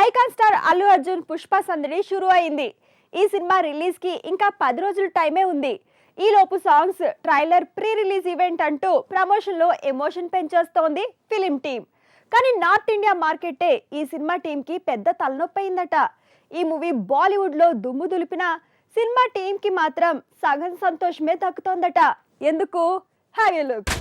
Icon star Allu Arjun Pushpa సందడి షురూ అయింది. ఈ సినిమా రిలీజ్ కి ఇంకా 10 రోజుల టైమే ఉంది. ఈ లోపు songs, trailer, pre release event అంటూ ప్రమోషన్ లో ఎమోషన్ పెంచేస్తోంది ఫిలిం టీం. కానీ నార్త్ ఇండియా మార్కెటే ఈ సినిమా టీం కి పెద్ద తలనొప్పి అయిందట. ఈ మూవీ బాలీవుడ్ లో దుమ్ము దులిపిన సినిమా టీం కి మాత్రం సగం సంతోషమే దక్కుతోందట. ఎందుకు? Have a look.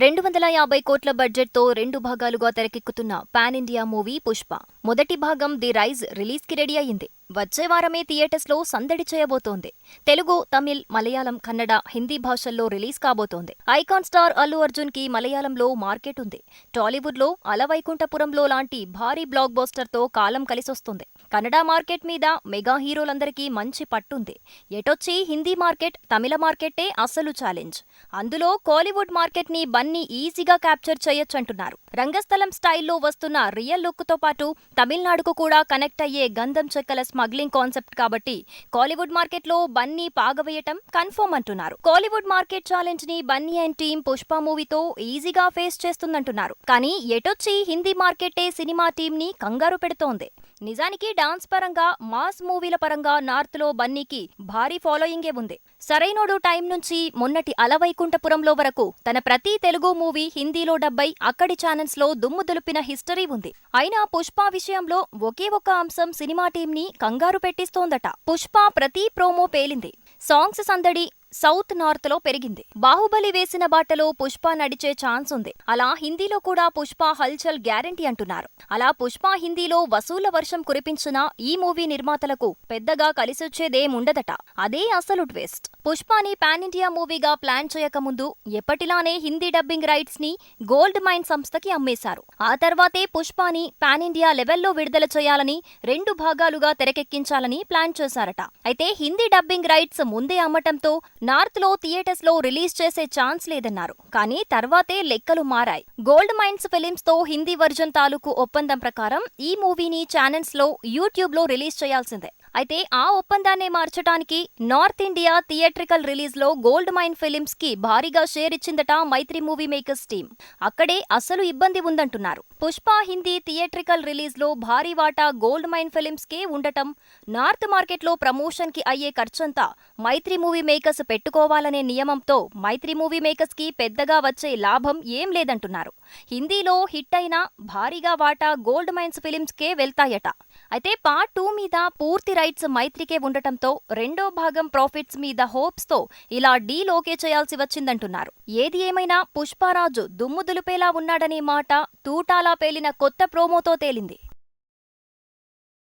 250 కోట్ల బడ్జెట్తో 2 భాగాలుగా తెరకెక్కుతున్న పాన్ ఇండియా మూవీ పుష్ప. మొదటి భాగం ది రైజ్ రిలీజ్కి రెడీ అయింది. వచ్చే వారమే థియేటర్స్లో సందడి చేయబోతోంది. తెలుగు, తమిళ్, మలయాళం, కన్నడ, హిందీ భాషల్లో రిలీజ్ కాబోతోంది. ఐకాన్ స్టార్ అల్లు అర్జున్ కి మలయాళంలో మార్కెట్ ఉంది. టాలీవుడ్లో అలవైకుంఠపురంలో లాంటి భారీ బ్లాక్ బస్టర్తో కాలం కలిసొస్తుంది. కన్నడ మార్కెట్ మీద మెగా హీరోలందరికీ మంచి పట్టుంది. ఎటొచ్చి హిందీ మార్కెట్, తమిళ మార్కెట్టే అసలు ఛాలెంజ్. అందులో కోలీవుడ్ మార్కెట్ ని బన్నీ ఈజీగా క్యాప్చర్ చేయొచ్చంటున్నారు. రంగస్థలం స్టైల్లో వస్తున్న రియల్ లుక్ తో పాటు తమిళనాడుకు కూడా కనెక్ట్ అయ్యే గంధం చెక్కల స్మగ్లింగ్ కాన్సెప్ట్ కాబట్టి కోలీవుడ్ మార్కెట్ లో బన్నీ పాగవేయటం కన్ఫర్మ్ అంటున్నారు. కోలీవుడ్ మార్కెట్ ఛాలెంజ్ ని బన్నీ అండ్ టీమ్ పుష్ప మూవీతో ఈజీగా ఫేస్ చేస్తుందంటున్నారు. కానీ ఎటొచ్చి హిందీ మార్కెట్టే సినిమా టీం ని కంగారు పెడుతోంది. నిజానికి డాన్స్ పరంగా, మాస్ మూవీల పరంగా నార్త్ లో బన్నీకి భారీ ఫాలోయింగే ఉంది. సరైనోడు టైం నుంచి మొన్నటి అలవైకుంఠపురంలో వరకు తన ప్రతి తెలుగు మూవీ హిందీలో డబ్బై అక్కడి ఛానల్స్ లో దుమ్ము దులిపిన హిస్టరీ ఉంది. అయినా పుష్ప విషయంలో ఒకే ఒక అంశం సినిమా టీం ని కంగారు పెట్టిస్తోందట. పుష్ప ప్రతి ప్రోమో పేలింది. సాంగ్స్ సందడి సౌత్ నార్త్ లో పెరిగింది. బాహుబలి వేసిన బాటలో పుష్ప నడిచే ఛాన్స్ ఉంది. అలా హిందీలో కూడా పుష్ప హల్చల్ గ్యారంటీ అంటున్నారు. అలా పుష్ప హిందీలో వసూళ్ల వర్షం కురిపించిన ఈ మూవీ నిర్మాతలకు పెద్దగా కలిసొచ్చేదేముండదట. అదే అసలు ట్విస్ట్. పుష్పని పాన్ ఇండియా మూవీగా ప్లాన్ చేయకముందు ఎప్పటిలానే హిందీ డబ్బింగ్ రైట్స్ ని గోల్డ్ మైన్ సంస్థకి అమ్మేశారు. ఆ తర్వాతే పుష్పని పాన్ ఇండియా లెవెల్లో విడుదల చేయాలని, 2 భాగాలుగా తెరకెక్కించాలని ప్లాన్ చేశారట. అయితే హిందీ డబ్బింగ్ రైట్స్ ముందే అమ్మటంతో నార్త్ లో థియేటర్స్ లో రిలీజ్ చేసే ఛాన్స్ లేదన్నారు. కానీ తర్వాతే లెక్కలు మారాయి. గోల్డ్ మైన్స్ ఫిలిమ్స్ తో హిందీ వర్జన్ తాలూకు ఒప్పందం ప్రకారం ఈ మూవీని ఛానల్స్ లో, యూట్యూబ్ లో రిలీజ్ చేయాల్సిందే. అయితే ఆ ఒప్పందాన్నే మార్చడానికి నార్త్ ఇండియా థియేట్రికల్ రిలీజ్ లో గోల్డ్ మైన్ ఫిలిమ్స్ కి భారీగా షేర్ ఇచ్చిందట మైత్రి మూవీ మేకర్స్ టీం. అక్కడే అసలు ఇబ్బంది ఉందంటున్నారు. పుష్ప హిందీ థియేట్రికల్ రిలీజ్ లో భారీ వాటా గోల్డ్ మైన్ ఫిలిమ్స్ కే ఉండటం, నార్త్ మార్కెట్ లో ప్రమోషన్ కి అయ్యే ఖర్చంతా మైత్రి మూవీ మేకర్స్ పెట్టుకోవాలనే నియమంతో మైత్రి మూవీ మేకర్స్ కి పెద్దగా వచ్చే లాభం ఏం లేదంటున్నారు. హిందీలో హిట్ అయినా భారీగా వాటా గోల్డ్ మైన్స్ ఫిలిమ్స్ కే వెళ్తాయట. అయితే పార్ట్ 2 మీద పూర్తి రైట్స్ మైత్రికే ఉండటంతో 2వ భాగం ప్రాఫిట్స్ మీద హోప్స్ తో ఇలా డీల్ ఓకే చేయాల్సి వచ్చిందంటున్నారు. ఏది ఏమైనా పుష్పరాజు దుమ్ము దులిపేలా ఉన్నాడనే మాట తూటాలా పేలిన కొత్త ప్రోమోతో తేలింది.